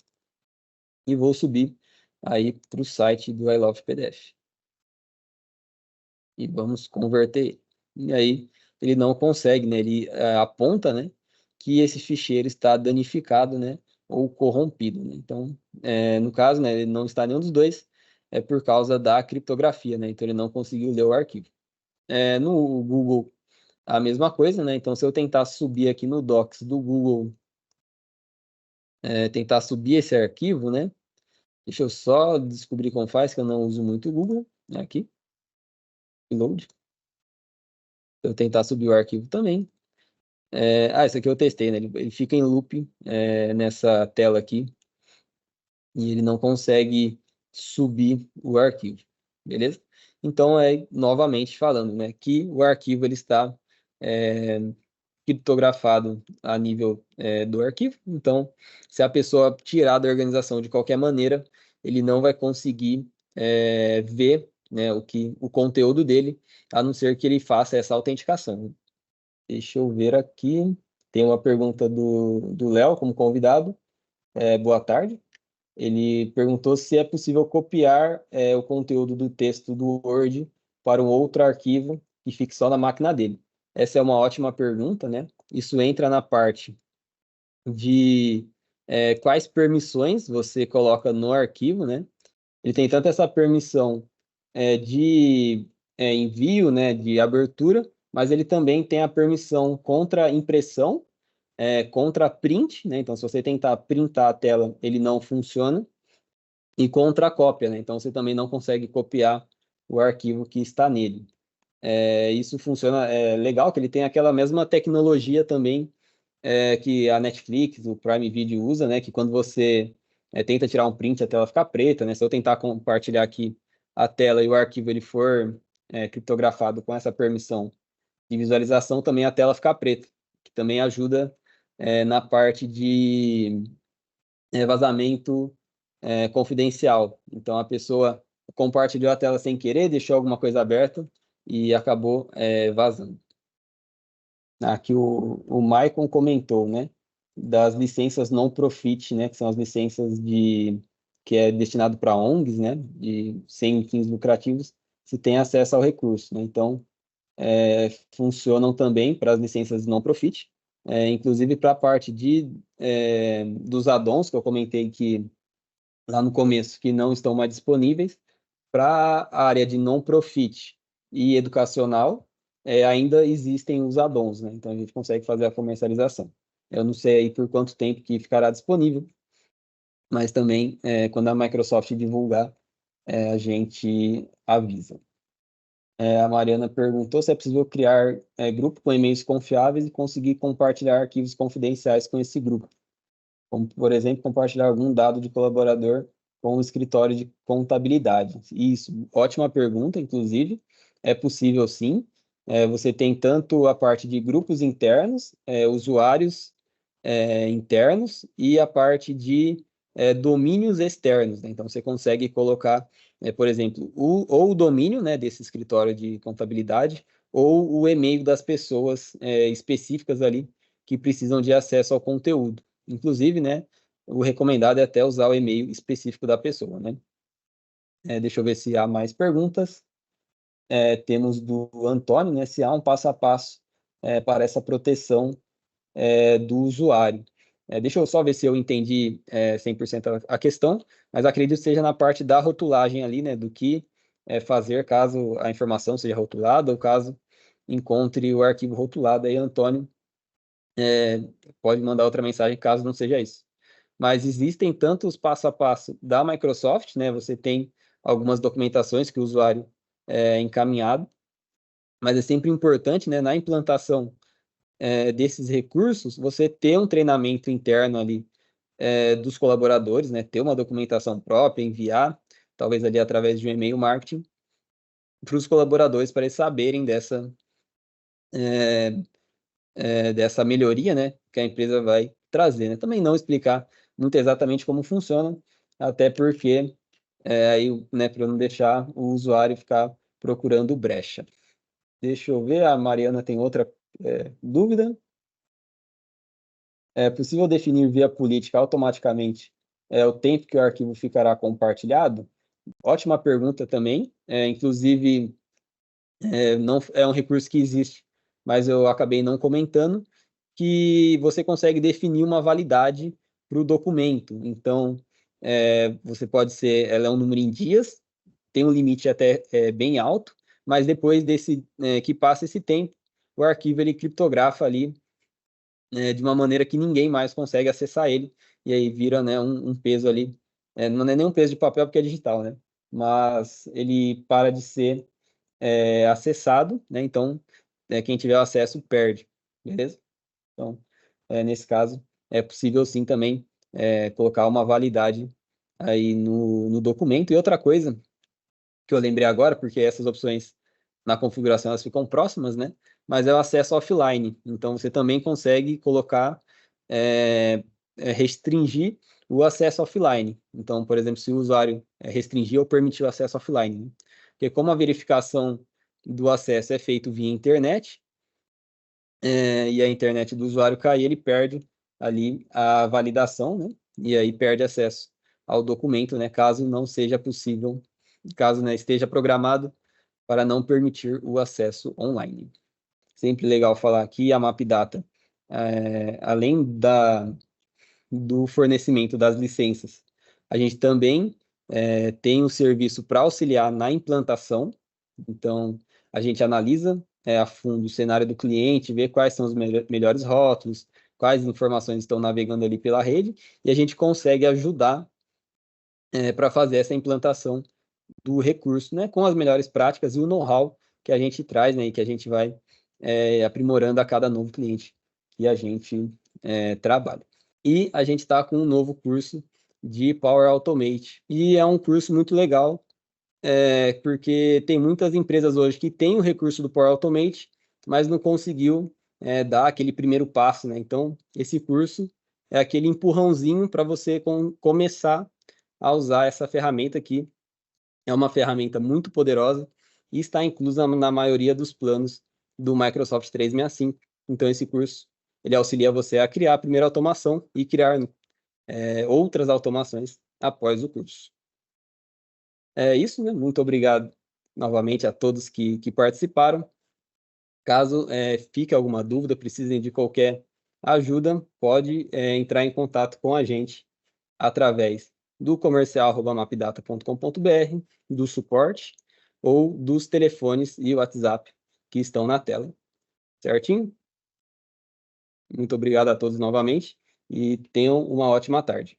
e vou subir aí para o site do I Love PDF. E vamos converter. E aí ele não consegue, né? Ele aponta, né, que esse ficheiro está danificado, né, ou corrompido, né? Então, no caso, né, ele não está nenhum dos dois, é por causa da criptografia, né? Então ele não conseguiu ler o arquivo. No Google, a mesma coisa, né? Então, se eu tentar subir aqui no Docs do Google, tentar subir esse arquivo, né? Deixa eu só descobrir como faz, que eu não uso muito o Google, né, aqui, load. Eu tentar subir o arquivo também. Isso aqui eu testei, né? Ele fica em loop nessa tela aqui e ele não consegue subir o arquivo, beleza? Então, novamente falando, né, que o arquivo ele está é, criptografado a nível do arquivo. Então, se a pessoa tirar da organização de qualquer maneira, ele não vai conseguir ver, né, o conteúdo dele, a não ser que ele faça essa autenticação. Deixa eu ver aqui. Tem uma pergunta do Léo como convidado. Boa tarde. Ele perguntou se é possível copiar o conteúdo do texto do Word para um outro arquivo que fique só na máquina dele. Essa é uma ótima pergunta, né? Isso entra na parte de quais permissões você coloca no arquivo, né? Ele tem tanto essa permissão de envio, né, de abertura, mas ele também tem a permissão contra impressão, contra print, né? Então, se você tentar printar a tela, ele não funciona, e contra cópia, né? Então, você também não consegue copiar o arquivo que está nele. Isso funciona, legal, que ele tem aquela mesma tecnologia também que a Netflix, o Prime Video usa, né? Que quando você tenta tirar um print, a tela fica preta, né? Se eu tentar compartilhar aqui a tela e o arquivo ele for criptografado com essa permissão de visualização, também a tela fica preta, que também ajuda na parte de vazamento confidencial. Então, a pessoa compartilhou a tela sem querer, deixou alguma coisa aberta e acabou vazando. Aqui o Maicon comentou, né, das licenças non-profit, né, que são as licenças que é destinado para ONGs, né, sem fins lucrativos, se tem acesso ao recurso, né? Então, funcionam também para as licenças non-profit, inclusive para a parte dos addons, que eu comentei que lá no começo, que não estão mais disponíveis, para a área de non-profit e educacional, ainda existem os addons, né? Então a gente consegue fazer a comercialização. Eu não sei aí por quanto tempo que ficará disponível, mas também quando a Microsoft divulgar, a gente avisa. A Mariana perguntou se é possível criar grupo com e-mails confiáveis e conseguir compartilhar arquivos confidenciais com esse grupo, como, por exemplo, compartilhar algum dado de colaborador com o escritório de contabilidade. Isso, ótima pergunta, inclusive. É possível sim. Você tem tanto a parte de grupos internos, usuários internos, e a parte de domínios externos, né? Então, você consegue colocar, por exemplo, ou o domínio, né, desse escritório de contabilidade, ou o e-mail das pessoas específicas ali que precisam de acesso ao conteúdo. Inclusive, né, o recomendado é até usar o e-mail específico da pessoa, né? Deixa eu ver se há mais perguntas. Temos do Antônio, né, se há um passo a passo para essa proteção do usuário. Deixa eu só ver se eu entendi 100% a questão, mas acredito que seja na parte da rotulagem ali, né, do que fazer caso a informação seja rotulada ou caso encontre o arquivo rotulado. Aí, Antônio, pode mandar outra mensagem caso não seja isso. Mas existem tantos passo a passo da Microsoft, né? Você tem algumas documentações que o usuário encaminhado, mas é sempre importante, né, na implantação desses recursos, você ter um treinamento interno ali dos colaboradores, né? Ter uma documentação própria, enviar, talvez ali através de um e-mail marketing, para os colaboradores para eles saberem dessa melhoria, né, que a empresa vai trazer, né? Também não explicar muito exatamente como funciona, até porque aí, né, para não deixar o usuário ficar procurando brecha. Deixa eu ver, a Mariana tem outra dúvida. É possível definir via política automaticamente o tempo que o arquivo ficará compartilhado? Ótima pergunta também. Inclusive, não é um recurso que existe, mas eu acabei não comentando, que você consegue definir uma validade para o documento. Então, você pode ser, ela é um número em dias, tem um limite até bem alto, mas depois que passa esse tempo, o arquivo ele criptografa ali de uma maneira que ninguém mais consegue acessar ele, e aí vira, né, um peso ali, não é nem um peso de papel porque é digital, né? Mas ele para de ser acessado, né? Então, quem tiver acesso perde, beleza? Então, nesse caso, é possível sim também colocar uma validade aí no documento. E outra coisa que eu lembrei agora, porque essas opções na configuração elas ficam próximas, né? Mas é o acesso offline. Então, você também consegue colocar, restringir o acesso offline. Então, por exemplo, se o usuário restringir ou permitir o acesso offline, né? Porque como a verificação do acesso é feito via internet, e a internet do usuário cair, ele perde ali a validação, né? E aí perde acesso ao documento, né? Caso não seja possível, caso, né, esteja programado para não permitir o acesso online. Sempre legal falar aqui, a MapData, além do fornecimento das licenças, a gente também tem um serviço para auxiliar na implantação. Então, a gente analisa a fundo o cenário do cliente, vê quais são os melhores rótulos, quais informações estão navegando ali pela rede, e a gente consegue ajudar para fazer essa implantação do recurso, né, com as melhores práticas e o know-how que a gente traz, né, e que a gente vai aprimorando a cada novo cliente que a gente trabalha. E a gente está com um novo curso de Power Automate, e é um curso muito legal, porque tem muitas empresas hoje que têm o recurso do Power Automate, mas não conseguiu dar aquele primeiro passo, né? Então, esse curso é aquele empurrãozinho para você começar a usar essa ferramenta aqui. É uma ferramenta muito poderosa e está inclusa na maioria dos planos do Microsoft 365. Então, esse curso ele auxilia você a criar a primeira automação e criar outras automações após o curso. É isso, né? Muito obrigado novamente a todos que participaram. Caso fique alguma dúvida, precisem de qualquer ajuda, pode entrar em contato com a gente através do comercial@mapdata.com.br, do suporte ou dos telefones e WhatsApp que estão na tela. Certinho? Muito obrigado a todos novamente e tenham uma ótima tarde.